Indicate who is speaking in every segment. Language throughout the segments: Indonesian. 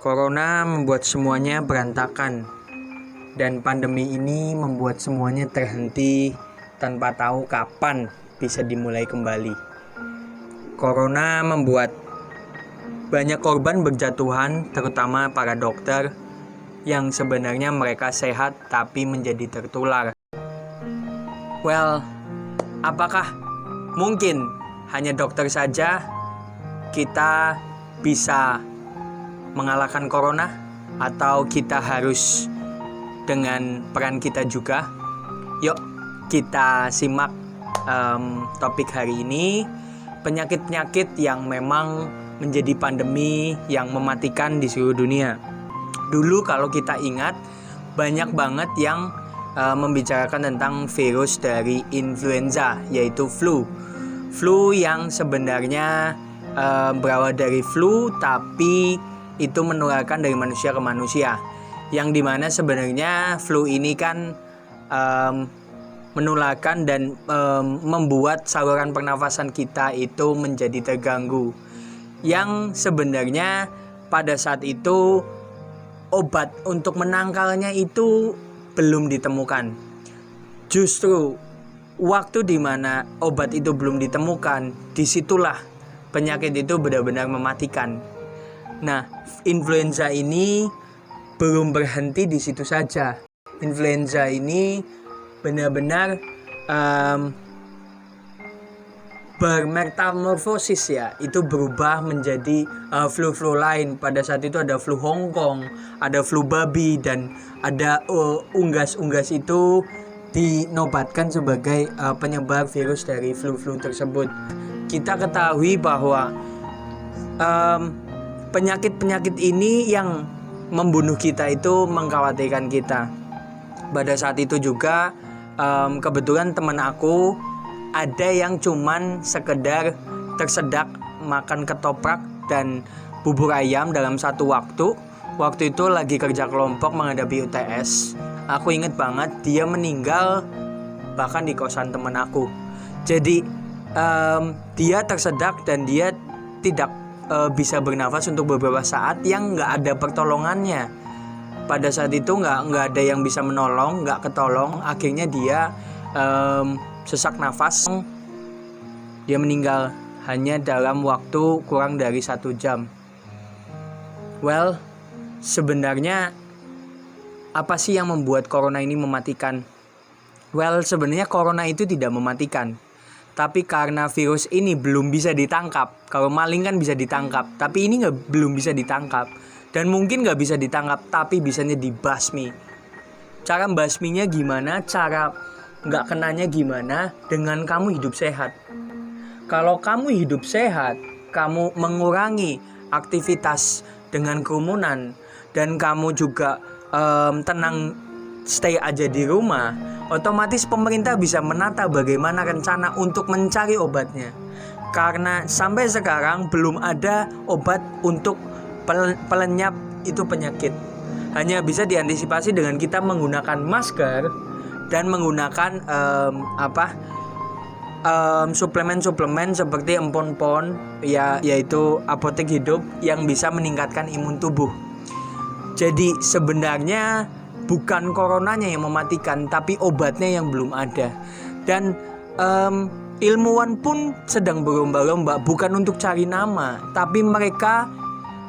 Speaker 1: Corona membuat semuanya berantakan, dan pandemi ini membuat semuanya terhenti tanpa tahu kapan bisa dimulai kembali. Corona membuat banyak korban berjatuhan, terutama para dokter yang sebenarnya mereka sehat tapi menjadi tertular. Apakah mungkin hanya dokter saja kita bisa mengalahkan corona, atau kita harus dengan peran kita juga? Yuk kita simak topik hari ini, penyakit-penyakit yang memang menjadi pandemi yang mematikan di seluruh dunia. Dulu kalau kita ingat, banyak banget yang membicarakan tentang virus dari influenza, yaitu flu yang sebenarnya berawal dari flu, tapi itu menularkan dari manusia ke manusia, yang dimana sebenarnya flu ini kan menularkan dan membuat saluran pernafasan kita itu menjadi terganggu, yang sebenarnya pada saat itu obat untuk menangkalnya itu belum ditemukan. Justru waktu dimana obat itu belum ditemukan, disitulah penyakit itu benar-benar mematikan. Nah, influenza ini belum berhenti di situ saja. Influenza ini benar-benar bermetamorfosis, ya, itu berubah menjadi flu-flu lain. Pada saat itu ada flu Hongkong, ada flu babi, dan ada unggas-unggas itu dinobatkan sebagai penyebar virus dari flu-flu tersebut. Kita ketahui bahwa penyakit-penyakit ini yang membunuh kita itu mengkhawatirkan kita. Pada saat itu juga kebetulan teman aku ada yang cuman sekedar tersedak makan ketoprak dan bubur ayam dalam satu waktu. Waktu itu lagi kerja kelompok menghadapi UTS. Aku inget banget dia meninggal bahkan di kosan teman aku. Jadi dia tersedak dan dia tidak bisa bernafas untuk beberapa saat yang nggak ada pertolongannya. Pada saat itu nggak ada yang bisa menolong, nggak ketolong. Akhirnya dia sesak nafas. Dia meninggal hanya dalam waktu kurang dari 1 jam. Sebenarnya apa sih yang membuat corona ini mematikan? Sebenarnya corona itu tidak mematikan, tapi karena virus ini belum bisa ditangkap. Kalau maling kan bisa ditangkap, tapi ini belum bisa ditangkap. Dan mungkin nggak bisa ditangkap, tapi bisanya dibasmi. Cara basminya gimana? Cara nggak kenanya gimana? Dengan kamu hidup sehat. Kalau kamu hidup sehat, kamu mengurangi aktivitas dengan kerumunan, dan kamu juga tenang, stay aja di rumah, otomatis pemerintah bisa menata bagaimana rencana untuk mencari obatnya. Karena sampai sekarang belum ada obat untuk pelenyap itu penyakit. Hanya bisa diantisipasi dengan kita menggunakan masker dan menggunakan suplemen-suplemen seperti empon-pon, yaitu apotek hidup yang bisa meningkatkan imun tubuh. Jadi sebenarnya bukan coronanya yang mematikan, tapi obatnya yang belum ada. Dan ilmuwan pun sedang berlomba-lomba, bukan untuk cari nama, tapi mereka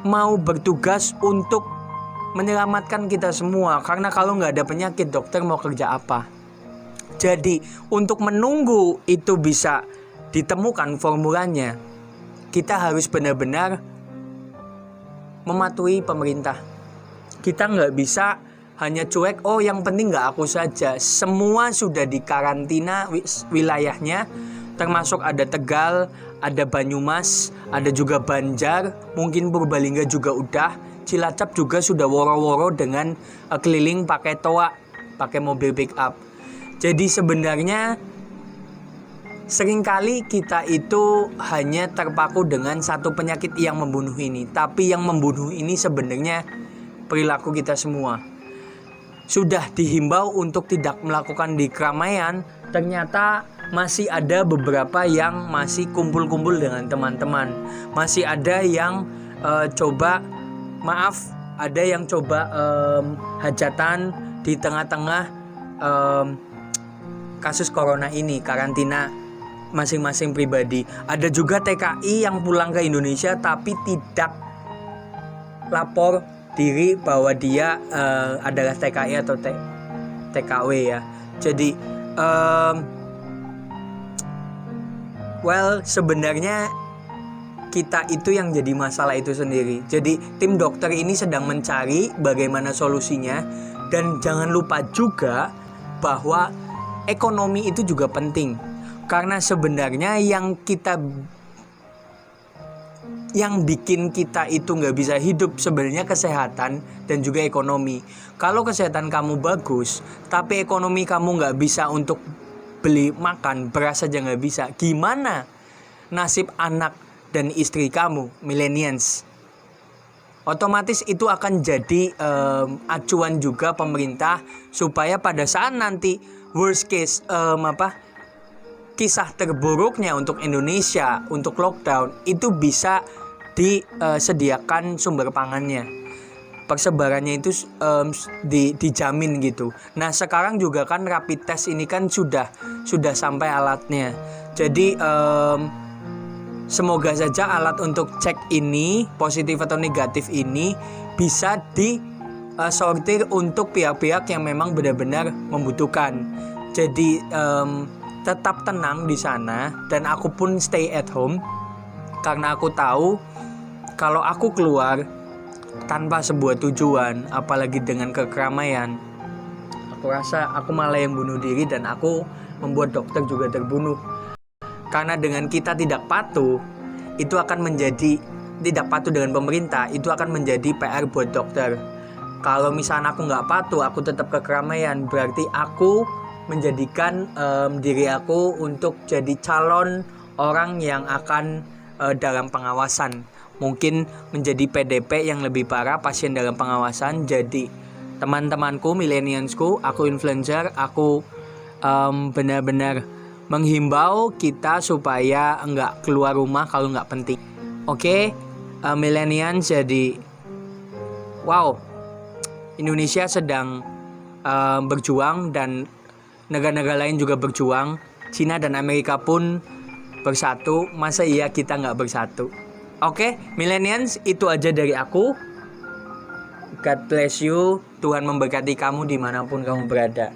Speaker 1: mau bertugas untuk menyelamatkan kita semua. Karena kalau nggak ada penyakit, dokter mau kerja apa? Jadi untuk menunggu itu bisa ditemukan formulanya, kita harus benar-benar mematuhi pemerintah. Kita nggak bisa hanya cuek, yang penting nggak aku saja. Semua sudah dikarantina wilayahnya, termasuk ada Tegal, ada Banyumas, ada juga Banjar, mungkin Purbalingga juga udah, Cilacap juga sudah woro-woro dengan keliling pakai toa, pakai mobil pick up. Jadi sebenarnya seringkali kita itu hanya terpaku dengan satu penyakit yang membunuh ini, tapi yang membunuh ini sebenarnya perilaku kita semua. Sudah dihimbau untuk tidak melakukan di keramaian, ternyata masih ada beberapa yang masih kumpul-kumpul dengan teman-teman. Masih ada yang ada yang coba hajatan di tengah-tengah kasus corona ini, karantina masing-masing pribadi. Ada juga TKI yang pulang ke Indonesia tapi tidak lapor diri bahwa dia adalah TKI atau TKW ya. Jadi sebenarnya kita itu yang jadi masalah itu sendiri. Jadi tim dokter ini sedang mencari bagaimana solusinya, dan jangan lupa juga bahwa ekonomi itu juga penting. Karena sebenarnya yang bikin kita itu nggak bisa hidup sebenarnya kesehatan dan juga ekonomi. Kalau kesehatan kamu bagus, tapi ekonomi kamu nggak bisa untuk beli makan, beras saja nggak bisa, gimana nasib anak dan istri kamu, millennials? Otomatis itu akan jadi acuan juga pemerintah supaya pada saat nanti worst case kisah terburuknya untuk Indonesia untuk lockdown itu bisa disediakan sumber pangannya, persebarannya itu dijamin gitu. Nah sekarang juga kan rapid test ini kan sudah sampai alatnya. Jadi semoga saja alat untuk cek ini positif atau negatif ini bisa disortir untuk pihak-pihak yang memang benar-benar membutuhkan. Jadi tetap tenang di sana, dan aku pun stay at home karena aku tahu kalau aku keluar tanpa sebuah tujuan, apalagi dengan kekeramaian, aku rasa aku malah yang bunuh diri, dan aku membuat dokter juga terbunuh. Karena dengan kita tidak patuh, itu akan menjadi tidak patuh dengan pemerintah, itu akan menjadi PR buat dokter. Kalau misalnya aku nggak patuh, aku tetap ke keramaian, berarti aku menjadikan diri aku untuk jadi calon orang yang akan dalam pengawasan. Mungkin menjadi PDP yang lebih parah, pasien dalam pengawasan. Jadi teman-temanku, millennialsku, aku influencer, aku benar-benar menghimbau kita supaya enggak keluar rumah kalau enggak penting. Oke, millennials, jadi wow, Indonesia sedang berjuang dan negara-negara lain juga berjuang. Cina dan Amerika pun bersatu. Masa iya kita enggak bersatu? Oke, millennials, itu aja dari aku. God bless you. Tuhan memberkati kamu dimanapun kamu berada.